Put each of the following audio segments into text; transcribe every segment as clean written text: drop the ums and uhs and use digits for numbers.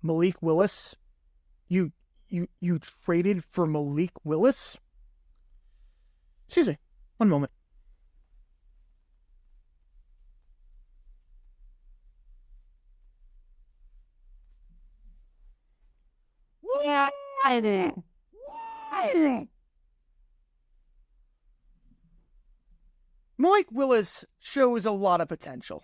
Malik Willis? You traded for Malik Willis? Excuse me, one moment. Malik Willis shows a lot of potential.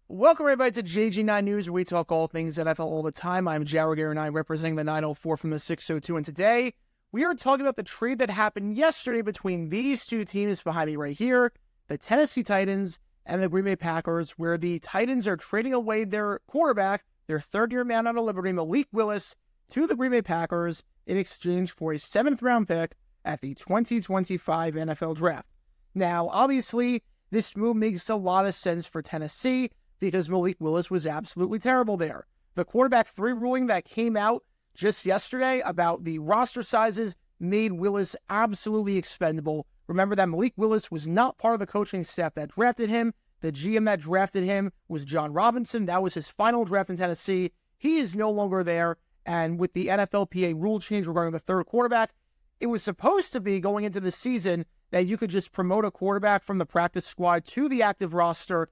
Welcome everybody to JG9 News, where we talk all things NFL all the time. I'm Jared Gary, representing the 904 from the 602, and today we are talking about the trade that happened yesterday between these two teams behind me right here, the Tennessee Titans and the Green Bay Packers, where the Titans are trading away their quarterback, their third-year man out of liberty, Malik Willis, to the Green Bay Packers in exchange for a 7th-round pick at the 2025 NFL Draft. Now, obviously, this move makes a lot of sense for Tennessee because Malik Willis was absolutely terrible there. The quarterback 3 ruling that came out just yesterday about the roster sizes made Willis absolutely expendable. Remember that Malik Willis was not part of the coaching staff that drafted him. The GM that drafted him was John Robinson. That was his final draft in Tennessee. He is no longer there. And with the NFLPA rule change regarding the third quarterback, it was supposed to be going into the season that you could just promote a quarterback from the practice squad to the active roster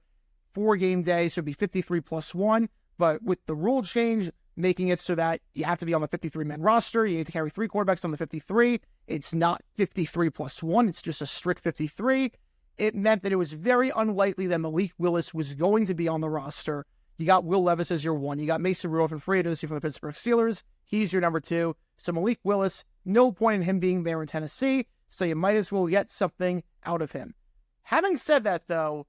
for game day. So it'd be 53 plus 1. But with the rule change, making it so that you have to be on the 53-man roster, you need to carry 3 quarterbacks on the 53. It's not 53 plus 1. It's just a strict 53. It meant that it was very unlikely that Malik Willis was going to be on the roster. You got Will Levis as your 1. You got Mason Rudolph in free agency from the Pittsburgh Steelers. He's your number 2. So Malik Willis, no point in him being there in Tennessee, so you might as well get something out of him. Having said that, though,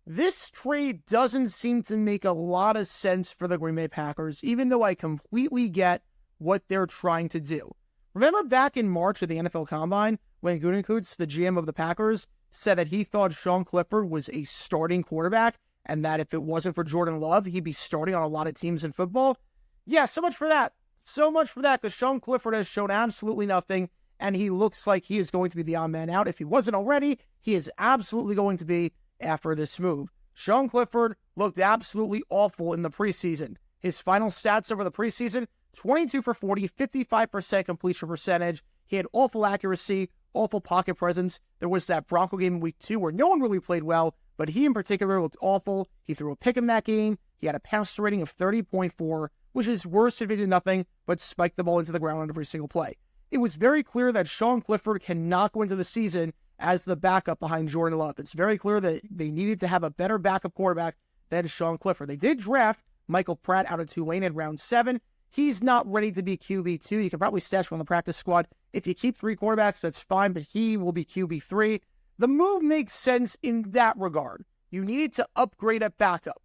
this trade doesn't seem to make a lot of sense for the Green Bay Packers, even though I completely get what they're trying to do. Remember back in March at the NFL Combine when Gutekunst, the GM of the Packers, said that he thought Sean Clifford was a starting quarterback and that if it wasn't for Jordan Love, he'd be starting on a lot of teams in football? Yeah, so much for that. So much for that, because Sean Clifford has shown absolutely nothing, and he looks like he is going to be the odd man out. If he wasn't already, he is absolutely going to be after this move. Sean Clifford looked absolutely awful in the preseason. His final stats over the preseason, 22 for 40, 55% completion percentage. He had awful accuracy, awful pocket presence. There was that Bronco game in week 2 where no one really played well, but he in particular looked awful. He threw a pick in that game. He had a passer rating of 30.4, which is worse if he did nothing but spike the ball into the ground on every single play. It was very clear that Sean Clifford cannot go into the season as the backup behind Jordan Love. It's very clear that they needed to have a better backup quarterback than Sean Clifford. They did draft Michael Pratt out of Tulane in round 7. He's not ready to be QB2. You can probably stash him on the practice squad. If you keep 3 quarterbacks, that's fine, but he will be QB3. The move makes sense in that regard. You needed to upgrade at backup.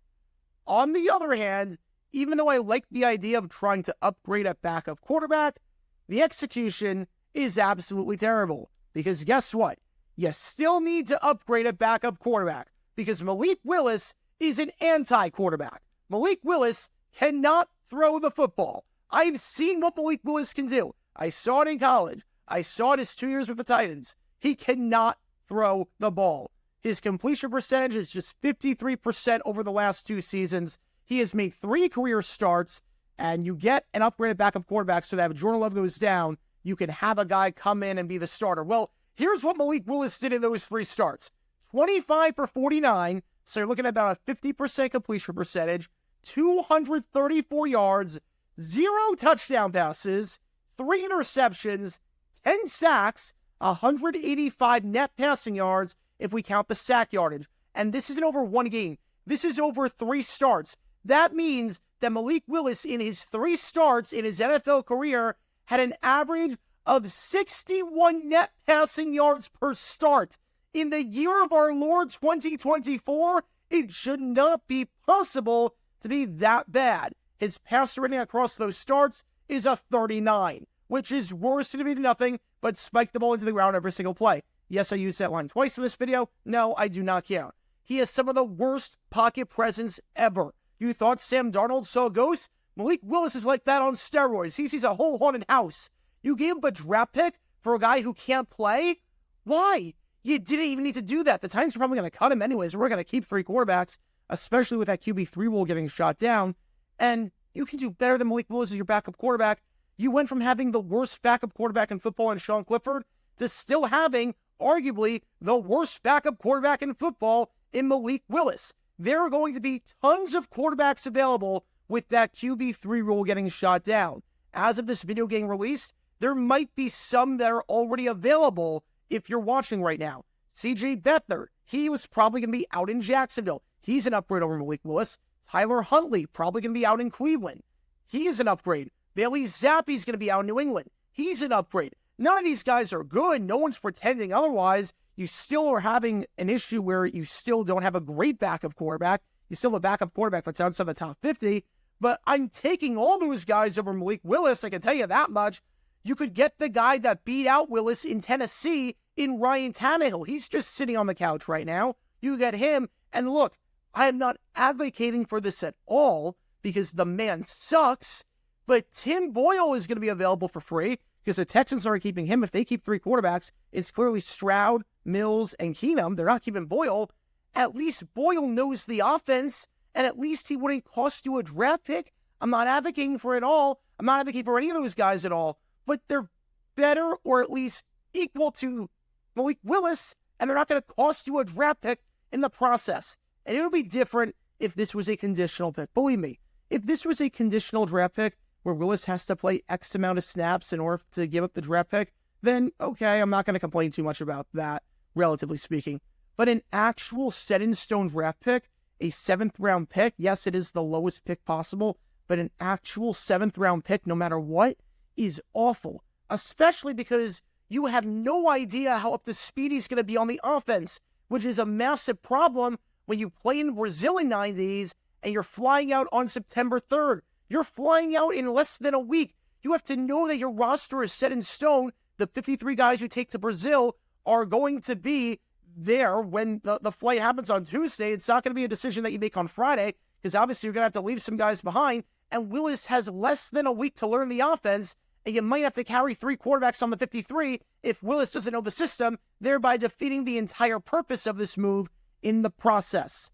On the other hand, even though I like the idea of trying to upgrade at backup quarterback, the execution is absolutely terrible. Because guess what? You still need to upgrade a backup quarterback because Malik Willis is an anti-quarterback. Malik Willis cannot throw the football. I've seen what Malik Willis can do. I saw it in college. I saw it his 2 years with the Titans. He cannot throw the ball. His completion percentage is just 53% over the last 2 seasons. He has made 3 career starts, and you get an upgraded backup quarterback so that if Jordan Love goes down, you can have a guy come in and be the starter. Well, here's what Malik Willis did in those 3 starts. 25 for 49, so you're looking at about a 50% completion percentage, 234 yards, 0 touchdown passes, 3 interceptions, 10 sacks, 185 net passing yards if we count the sack yardage. And this isn't over 1 game. This is over 3 starts. That means that Malik Willis, in his 3 starts in his NFL career, had an average of 61 net passing yards per start. In the year of our Lord 2024, it should not be possible to be that bad. His passer rating across those starts is a 39, which is worse than if nothing but spike the ball into the ground every single play. Yes, I used that line twice in this video. No, I do not care. He has some of the worst pocket presence ever. You thought Sam Darnold saw a ghost? Malik Willis is like that on steroids. He sees a whole haunted house. You gave him a draft pick for a guy who can't play? Why? You didn't even need to do that. The Titans are probably going to cut him anyways. We're going to keep 3 quarterbacks, especially with that QB3 rule getting shot down. And you can do better than Malik Willis as your backup quarterback. You went from having the worst backup quarterback in football in Sean Clifford to still having, arguably, the worst backup quarterback in football in Malik Willis. There are going to be tons of quarterbacks available with that QB3 rule getting shot down. As of this video getting released, there might be some that are already available if you're watching right now. C.J. Beathard, he was probably going to be out in Jacksonville. He's an upgrade over Malik Willis. Tyler Huntley, probably going to be out in Cleveland. He's an upgrade. Bailey Zappe's going to be out in New England. He's an upgrade. None of these guys are good. No one's pretending otherwise. You still are having an issue where you still don't have a great backup quarterback. You still have a backup quarterback that's outside the top 50. But I'm taking all those guys over Malik Willis. I can tell you that much. You could get the guy that beat out Willis in Tennessee in Ryan Tannehill. He's just sitting on the couch right now. You get him. And look, I am not advocating for this at all because the man sucks. But Tim Boyle is going to be available for free because the Texans aren't keeping him. If they keep 3 quarterbacks, it's clearly Stroud, Mills, and Keenum. They're not keeping Boyle. At least Boyle knows the offense, and at least he wouldn't cost you a draft pick. I'm not advocating for it all. I'm not advocating for any of those guys at all. But they're better or at least equal to Malik Willis, and they're not going to cost you a draft pick in the process. And it would be different if this was a conditional pick. Believe me, if this was a conditional draft pick where Willis has to play X amount of snaps in order to give up the draft pick, then okay, I'm not going to complain too much about that, relatively speaking. But an actual set-in-stone draft pick, a 7th-round pick, yes, it is the lowest pick possible, but an actual 7th-round pick, no matter what, is awful, especially because you have no idea how up to speed he's going to be on the offense, which is a massive problem when you play in Brazil in 9 days and you're flying out on September 3rd. You're flying out in less than a week. You have to know that your roster is set in stone. The 53 guys you take to Brazil are going to be there when the flight happens on Tuesday. It's not going to be a decision that you make on Friday because obviously you're going to have to leave some guys behind. And Willis has less than a week to learn the offense, and you might have to carry 3 quarterbacks on the 53 if Willis doesn't know the system, thereby defeating the entire purpose of this move in the process.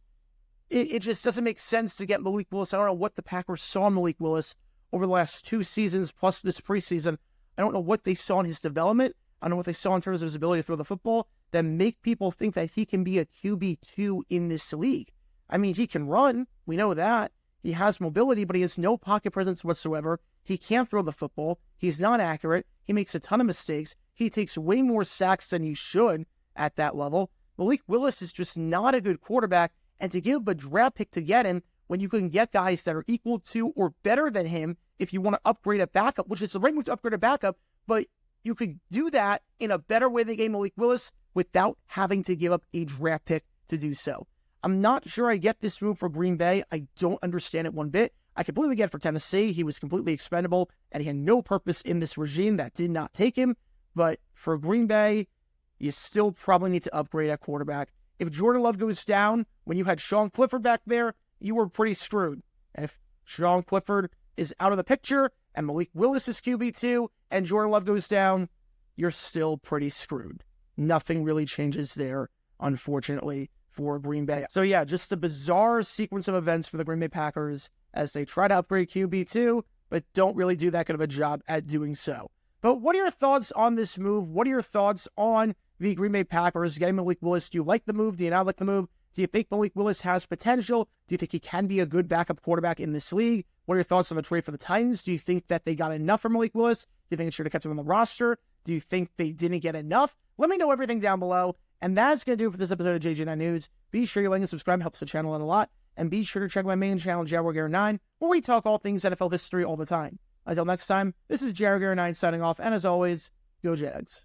It just doesn't make sense to get Malik Willis. I don't know what the Packers saw in Malik Willis over the last 2 seasons plus this preseason. I don't know what they saw in his development. I don't know what they saw in terms of his ability to throw the football that make people think that he can be a QB2 in this league. I mean, he can run. We know that. He has mobility, but he has no pocket presence whatsoever. He can't throw the football. He's not accurate. He makes a ton of mistakes. He takes way more sacks than he should at that level. Malik Willis is just not a good quarterback, and to give a draft pick to get him when you can get guys that are equal to or better than him if you want to upgrade a backup, which is the right move to upgrade a backup, but you could do that in a better way than getting Malik Willis without having to give up a draft pick to do so. I'm not sure I get this move for Green Bay. I don't understand it one bit. I completely get it for Tennessee. He was completely expendable, and he had no purpose in this regime that did not take him. But for Green Bay, you still probably need to upgrade at quarterback. If Jordan Love goes down, when you had Sean Clifford back there, you were pretty screwed. And if Sean Clifford is out of the picture, and Malik Willis is QB2, and Jordan Love goes down, you're still pretty screwed. Nothing really changes there, unfortunately, for Green Bay. So yeah, just a bizarre sequence of events for the Green Bay Packers as they try to upgrade QB2, but don't really do that good of a job at doing so. But what are your thoughts on this move? What are your thoughts on the Green Bay Packers getting Malik Willis? Do you like the move? Do you not like the move? Do you think Malik Willis has potential? Do you think he can be a good backup quarterback in this league? What are your thoughts on the trade for the Titans? Do you think that they got enough for Malik Willis? Do you think it should have kept him on the roster? Do you think they didn't get enough? Let me know everything down below. And that's going to do it for this episode of JJ9 News. Be sure you like and subscribe. Helps the channel out a lot. And be sure to check my main channel, Jaguar9, where we talk all things NFL history all the time. Until next time, this is Jaguar9 signing off. And as always, go Jags.